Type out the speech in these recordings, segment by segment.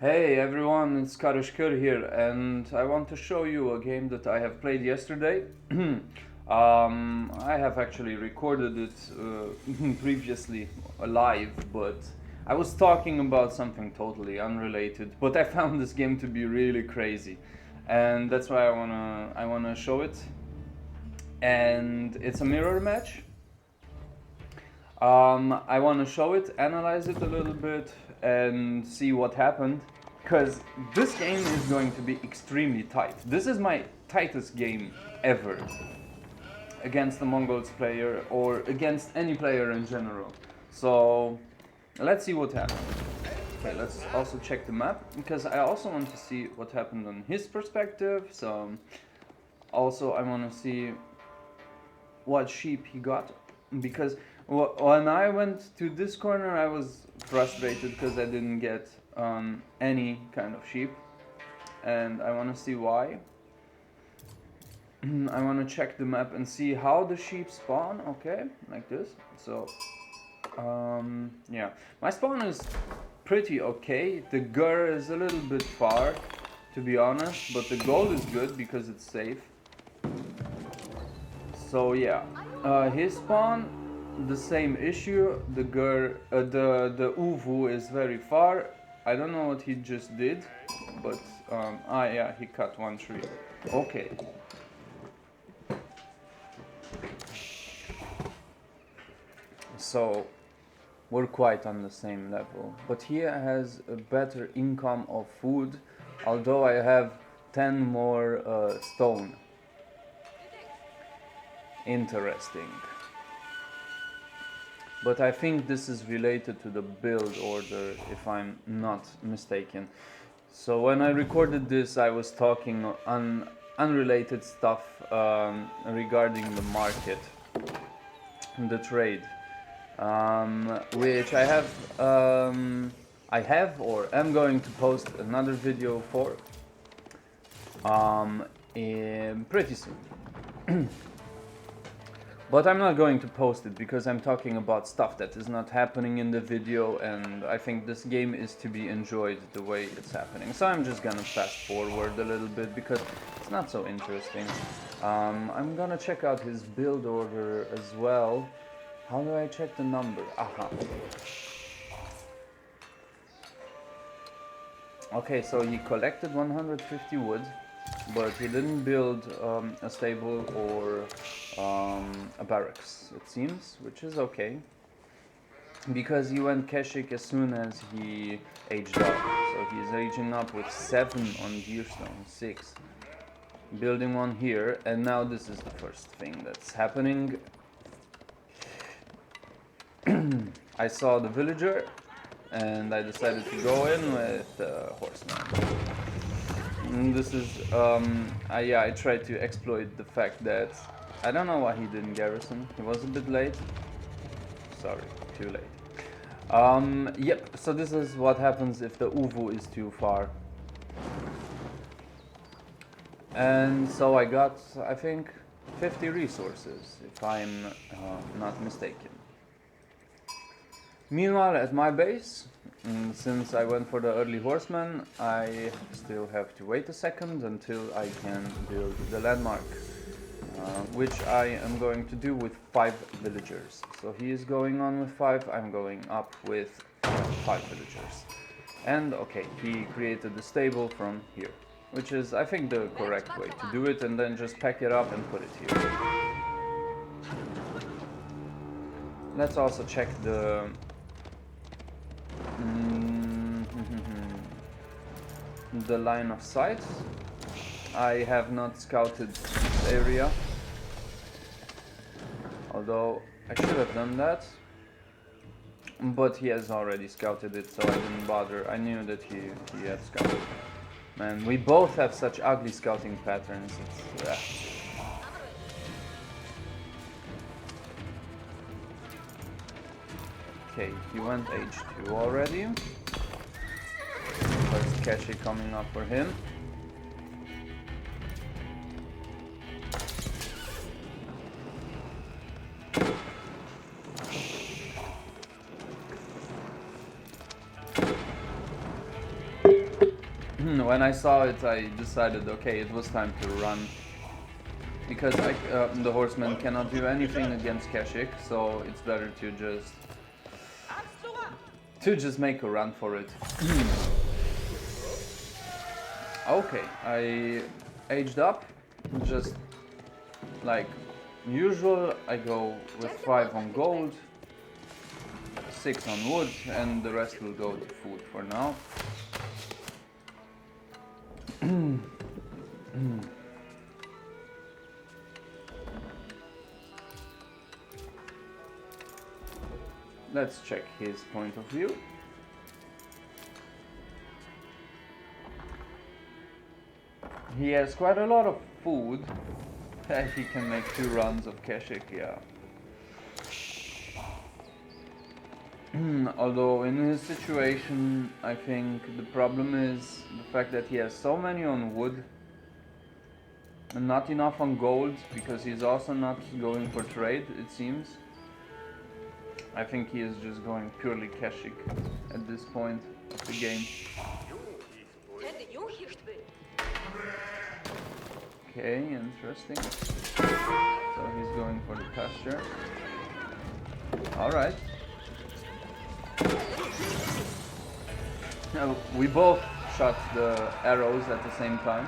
Hey everyone, it's Karishkar here, and I want to show you a game that I have played yesterday. I have actually recorded it previously live, but I was talking about something totally unrelated. But I found this game to be really crazy, and that's why I wanna show it. And it's a mirror match. I want to show it, analyze it a little bit, and see what happened. Because this game is going to be extremely tight. This is my tightest game ever against the Mongols player or against any player in general. So let's see what happened. Okay, let's also check the map because I also want to see what happened on his perspective. So also I want to see what sheep he got because when I went to this corner I was frustrated because I didn't get any kind of sheep, and I want to see why. I want to check the map and see how the sheep spawn. Okay, like this. So yeah, my spawn is pretty okay. The gur is a little bit far, to be honest, but the gold is good because it's safe. So yeah, his spawn, the same issue. The uvu is very far. I don't know what he just did, but yeah, he cut one tree. Okay. So we're quite on the same level, but he has a better income of food, although I have 10 more stone. Interesting. But I think this is related to the build order, if I'm not mistaken. So when I recorded this, I was talking on unrelated stuff regarding the market, the trade, which I have or am going to post another video for pretty soon. But I'm not going to post it because I'm talking about stuff that is not happening in the video, and I think this game is to be enjoyed the way it's happening. So I'm just gonna fast forward a little bit because it's not so interesting. I'm gonna check out his build order as well. How do I check the number? Aha. Okay, so he collected 150 wood, but he didn't build a stable or a barracks, it seems, which is okay, because he went Keshik as soon as he aged up. So he's aging up with 7 on Deerstone, 6. Building one here, and now this is the first thing that's happening. I saw the villager, and I decided to go in with the horseman. And this is, yeah, I tried to exploit the fact that I don't know why he didn't garrison. He was a bit late. Sorry, too late. Yep, so this is what happens if the uvu is too far. And so I got, I think, 50 resources, if I'm not mistaken. Meanwhile, at my base, since I went for the early horseman, I still have to wait a second until I can build the landmark, which I am going to do with 5 villagers. So he is going on with 5, I'm going up with 5 villagers. And okay, he created the stable from here, which is, I think, the correct way to do it, and then just pack it up and put it here. Let's also check the the line of sight. I have not scouted this area, although I should have done that, but he has already scouted it, so I didn't bother. I knew that he had scouted. Man, we both have such ugly scouting patterns. It's, okay, he went H2 already. First cache coming up for him. when I saw it, I decided, okay, it was time to run. Because the horseman cannot do anything against Keshik, so it's better to just make a run for it. Okay, I aged up, just like usual. I go with 5 on gold, 6 on wood, and the rest will go to food for now. Let's check his point of view. He has quite a lot of food. He can make 2 runs of Keshik, yeah. Although in his situation, I think the problem is the fact that he has so many on wood and not enough on gold, because he's also not going for trade, it seems. I think he is just going purely Keshik at this point of the game. Okay, interesting. So he's going for the pasture. Alright. Now, we both shot the arrows at the same time.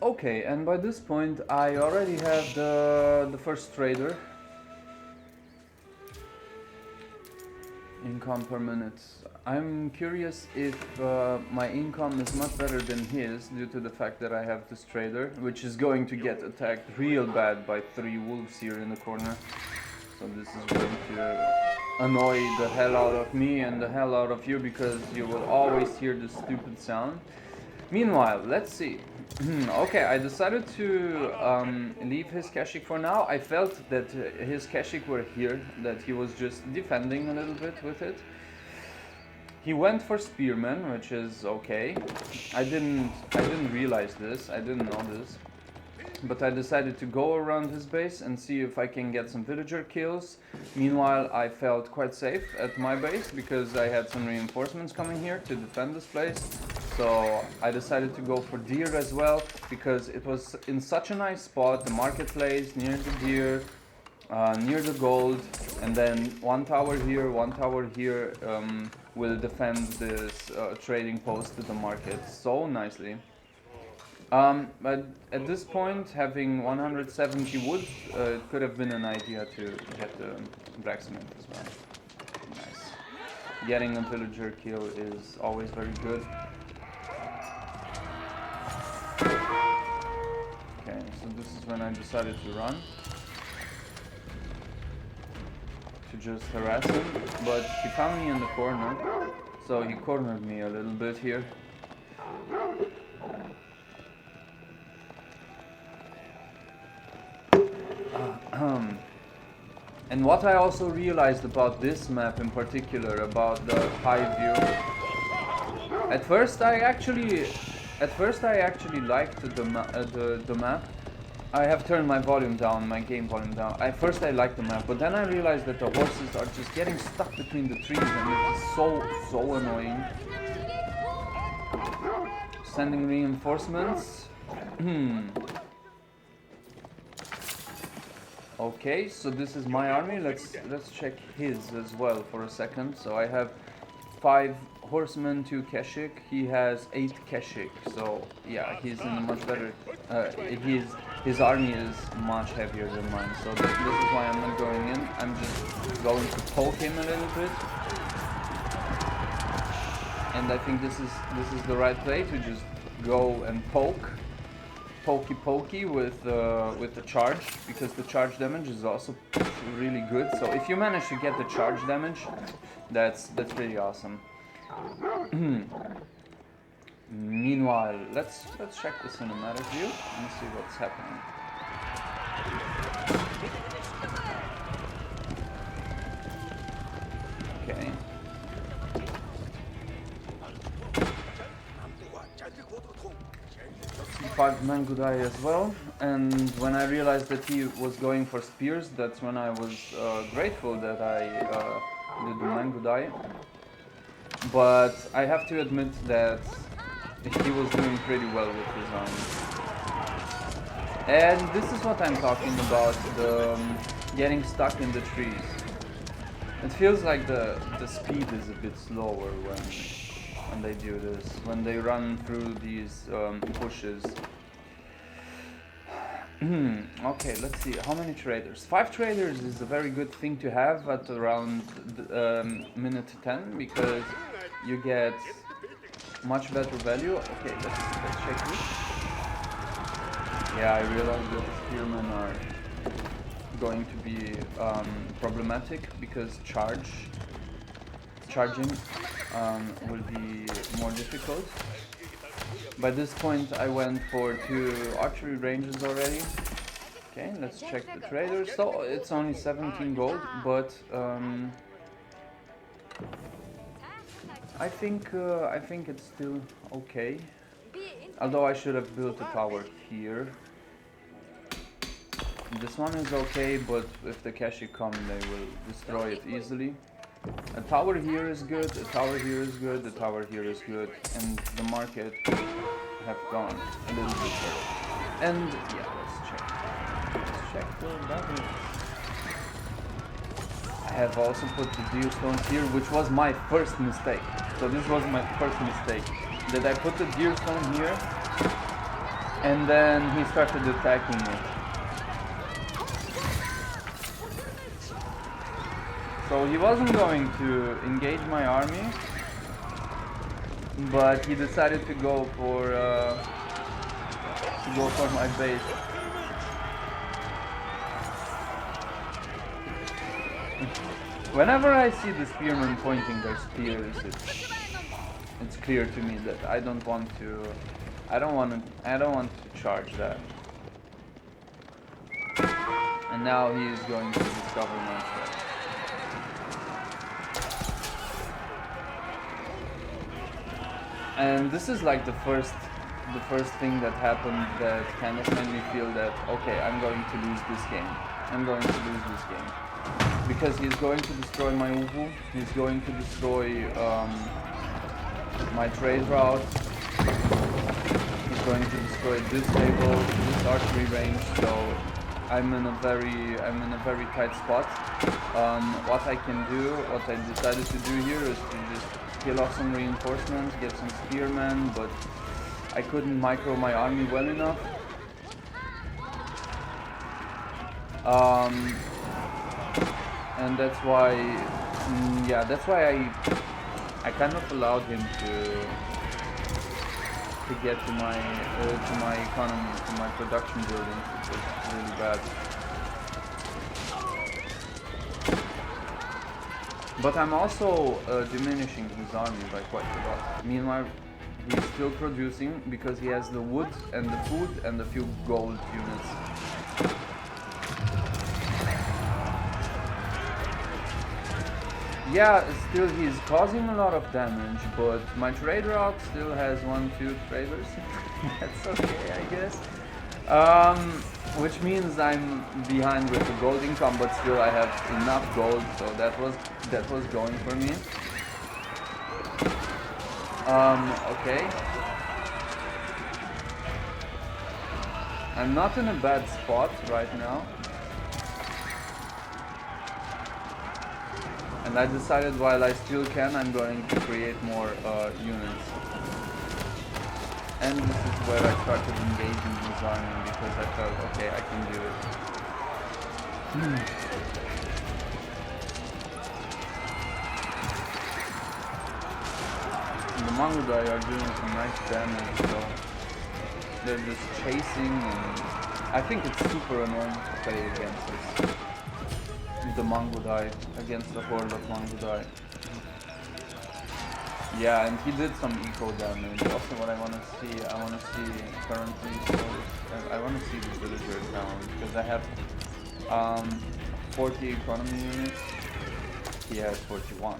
Okay, and by this point I already have the first trader. Income per minute. I'm curious if my income is much better than his due to the fact that I have this trader, which is going to get attacked real bad by 3 wolves here in the corner. So this is going to annoy the hell out of me and the hell out of you, because you will always hear the stupid sound. Meanwhile, let's see. Okay, I decided to leave his Keshik for now. I felt that his Keshik were here, that he was just defending a little bit with it. He went for Spearman, which is okay. I didn't realize this, I didn't know this. But I decided to go around his base and see if I can get some villager kills. Meanwhile, I felt quite safe at my base because I had some reinforcements coming here to defend this place. So I decided to go for deer as well, because it was in such a nice spot, the marketplace, near the deer, near the gold, and then 1 tower here, 1 tower here will defend this trading post to the market so nicely. But at this point, having 170 wood, it could have been an idea to get the blacksmith as well. Nice. Getting a villager kill is always very good. Okay, so this is when I decided to run. To just harass him, but he found me in the corner, so he cornered me a little bit here. And what I also realized about this map in particular, about the high view, at first I actually liked the map. I have turned my volume down, my game volume down. At first I liked the map, but then I realized that the horses are just getting stuck between the trees, and it is so annoying. Sending reinforcements. Okay, so this is my army. Let's check his as well for a second. So I have 5 horsemen, 2 Keshik. He has 8 Keshik. So yeah, he's in a much better. His army is much heavier than mine. So this is why I'm not going in. I'm just going to poke him a little bit. And I think this is the right play to just go and poke. Pokey with the charge, because the charge damage is also really good. So if you manage to get the charge damage, that's pretty awesome. Meanwhile, let's check the cinematic view and see what's happening. Okay. 5 Mangudai as well. And when I realized that he was going for spears, that's when I was grateful that I did the Mangudai. But I have to admit that he was doing pretty well with his army. And this is what I'm talking about, the getting stuck in the trees. It feels like the speed is a bit slower when they do this, when they run through these bushes. Okay, let's see, how many traders? 5 traders is a very good thing to have at around minute 10, because you get much better value. Okay, let's check this. Yeah, I realize that the spearmen are going to be problematic because charging will be more difficult. By this point I went for 2 archery ranges already. Okay, let's check the traders. So it's only 17 gold, but I think it's still okay. Although I should have built a tower here. This one is okay, but if the Keshi come, they will destroy it easily. A tower here is good, a tower here is good, a tower here is good, and the market have gone a little bit better. And yeah, let's check the battle. I have also put the deer stones here, which was my first mistake. So this was my first mistake, that I put the deer stone here, and then he started attacking it. So he wasn't going to engage my army, but he decided to go for my base. Whenever I see the spearmen pointing their spears, it's clear to me that I don't want to charge that. And now he is going to discover my threat. And this is like the first thing that happened that kind of made me feel that, okay, I'm going to lose this game. Because he's going to destroy my Ubu, he's going to destroy my trade route, he's going to destroy this table, this archery range, so I'm in a very tight spot. What I can do, what I decided to do here is to just kill off some reinforcements, get some spearmen, but I couldn't micro my army well enough. And that's why, I kind of allowed him to get to my economy, to my production building, which was really bad. But I'm also diminishing his army by quite a lot. Meanwhile, he's still producing because he has the wood and the food and a few gold units. Yeah, still he's causing a lot of damage, but my trade route still has 1-2 traders. That's okay, I guess. Which means I'm behind with the gold income, but still I have enough gold, so that was going for me. Okay. I'm not in a bad spot right now. And I decided while I still can, I'm going to create more units. And this is where I started engaging his army because I felt, okay, I can do it. And the Mangudai are doing some nice damage, so they're just chasing, and I think it's super annoying to play against this. The Mangudai, against the horde of Mangudai. Yeah, and he did some eco damage. Also, what I want to see currently, so I want to see the villager count, because I have 40 economy units. He has 41.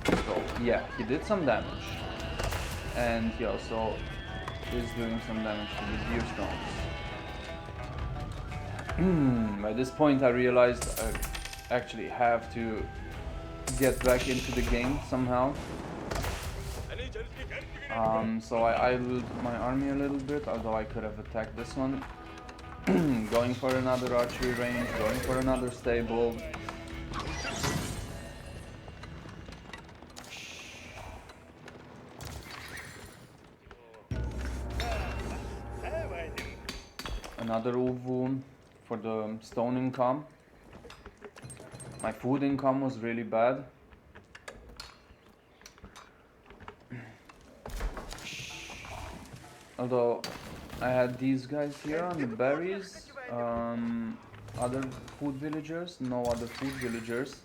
So yeah, he did some damage, and he also is doing some damage to the deer stones. By this point I realized I actually have to get back into the game somehow. So I idled my army a little bit, although I could have attacked this one. Going for another archery range, going for another stable. Another Uvu for the stone income. My food income was really bad. Although I had these guys here on the berries, other food villagers, no other food villagers,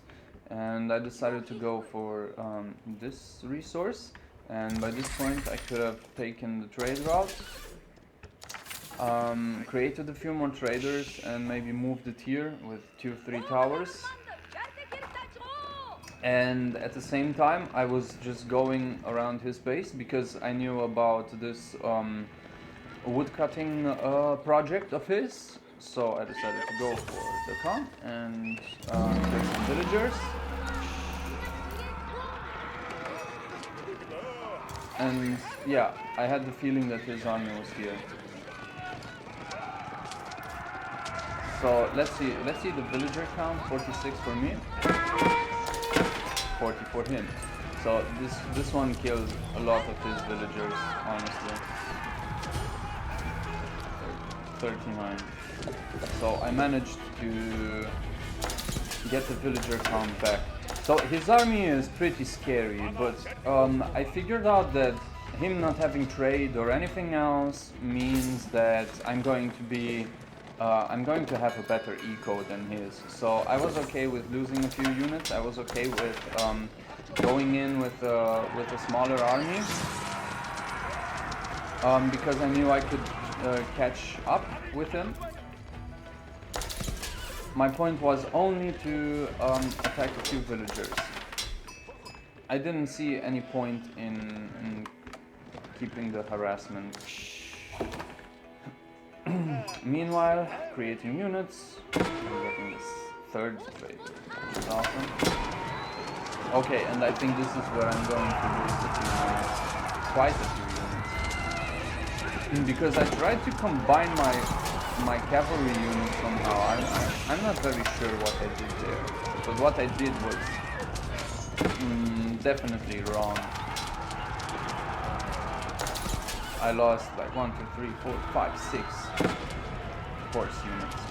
and I decided to go for this resource. And by this point I could have taken the trade route, created a few more traders and maybe moved it here with 2-3 towers. And at the same time I was just going around his base because I knew about this woodcutting project of his. So I decided to go for the camp and get some villagers. And yeah, I had the feeling that his army was here. So let's see the villager count. 46 for me, 40 for him. So this one killed a lot of his villagers, honestly. 39. So I managed to get the villager count back. So his army is pretty scary, but I figured out that him not having trade or anything else means that I'm going to have a better eco than his. So I was okay with losing a few units. I was okay with going in with a smaller army because I knew I could catch up with him. My point was only to attack a few villagers. I didn't see any point in keeping the harassment. Meanwhile, creating units, I'm getting this third trade, which is awesome. Okay, and I think this is where I'm going to lose a few units, quite a few units, because I tried to combine my cavalry units somehow. I'm not very sure what I did there, but what I did was definitely wrong. I lost like 1, 2, 3, 4, 5, 6 horse units,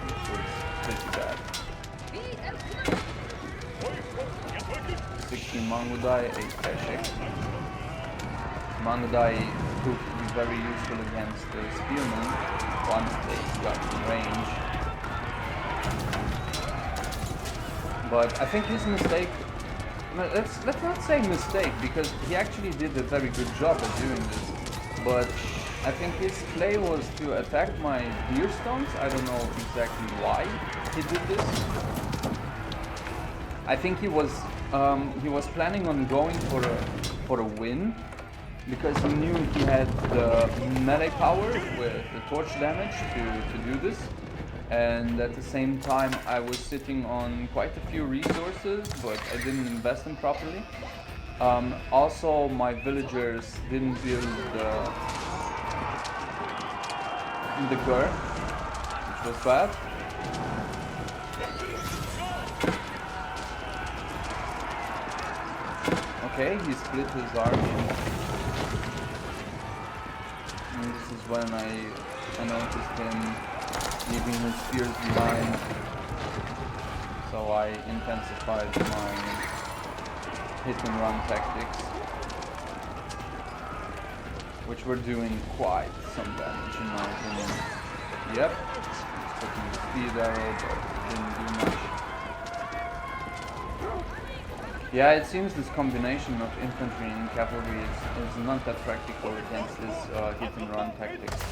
which was pretty bad. 16 Mangudai, 8 Peshek. Mangudai proved to be very useful against the spearmen once they got in range. But I think his mistake, let's not say mistake, because he actually did a very good job at doing this. But I think his play was to attack my deer stones. I don't know exactly why he did this. I think he was planning on going for a win, because he knew he had the melee power with the torch damage to do this. And at the same time I was sitting on quite a few resources, but I didn't invest them properly. Also, my villagers didn't build the gur, which was bad. Okay, he split his army. And this is when I noticed him leaving his spears behind. So I intensified my hit and run tactics, which were doing quite some damage in my opinion. Yep, putting the speed arrow, but it didn't do much. Yeah, it seems this combination of infantry and cavalry is not that practical against this hit and run tactics.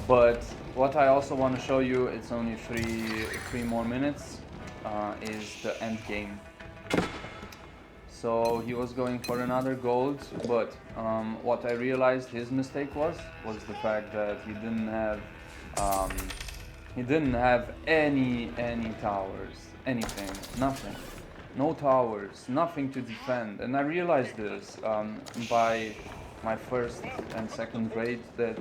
But what I also want to show you, it's only three more minutes, is the end game. So he was going for another gold, but what I realized his mistake was the fact that he didn't have He didn't have any towers, anything, nothing. No towers, nothing to defend. And I realized this by my first and second raid, that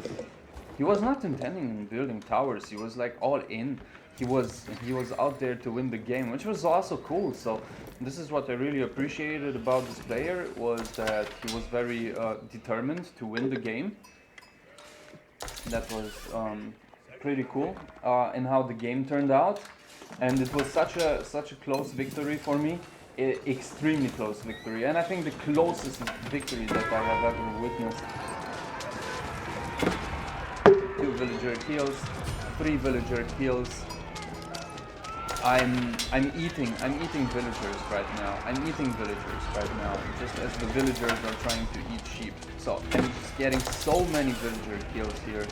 he was not intending on building towers. He was like all in. He was out there to win the game, which was also cool. So this is what I really appreciated about this player, was that he was very determined to win the game. That was pretty cool in how the game turned out, and it was such a close victory for me, extremely close victory, and I think the closest victory that I have ever witnessed. 2 villager kills, 3 villager kills. I'm eating villagers right now. Just as the villagers are trying to eat sheep. So I'm just getting so many villager kills here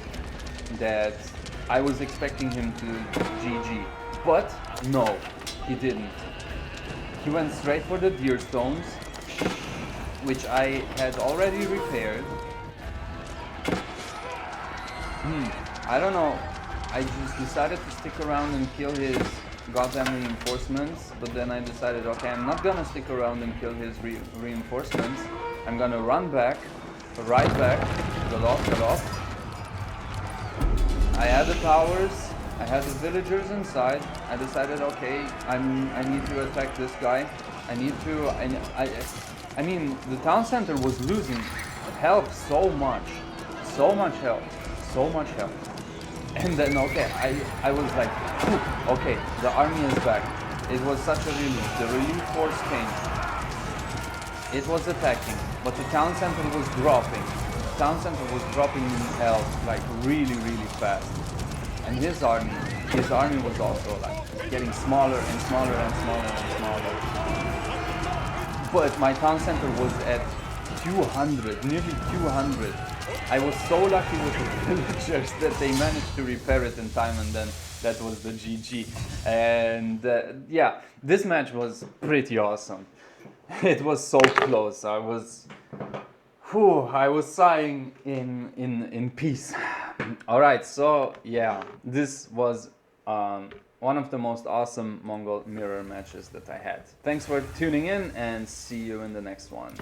that I was expecting him to GG. But no, he didn't. He went straight for the deer stones, which I had already repaired. I don't know. I just decided to stick around and kill his goddamn reinforcements, but then I decided, okay, I'm not gonna stick around and kill his reinforcements. I'm gonna run back, right back, galop. I had the towers, I had the villagers inside. I decided, okay, I need to attack this guy. I mean, the town center was losing health so much health. And then, okay, I was like, okay, the army is back. It was such a relief. The relief force came. It was attacking, but the town center was dropping. The town center was dropping in health, like really fast. And his army was also like getting smaller and smaller. But my town center was at 200, nearly 200. I was so lucky with the villagers that they managed to repair it in time, and then that was the GG. And yeah, this match was pretty awesome. It was so close. I was sighing in peace. All right, so yeah, this was one of the most awesome Mongol mirror matches that I had. Thanks for tuning in, and see you in the next one.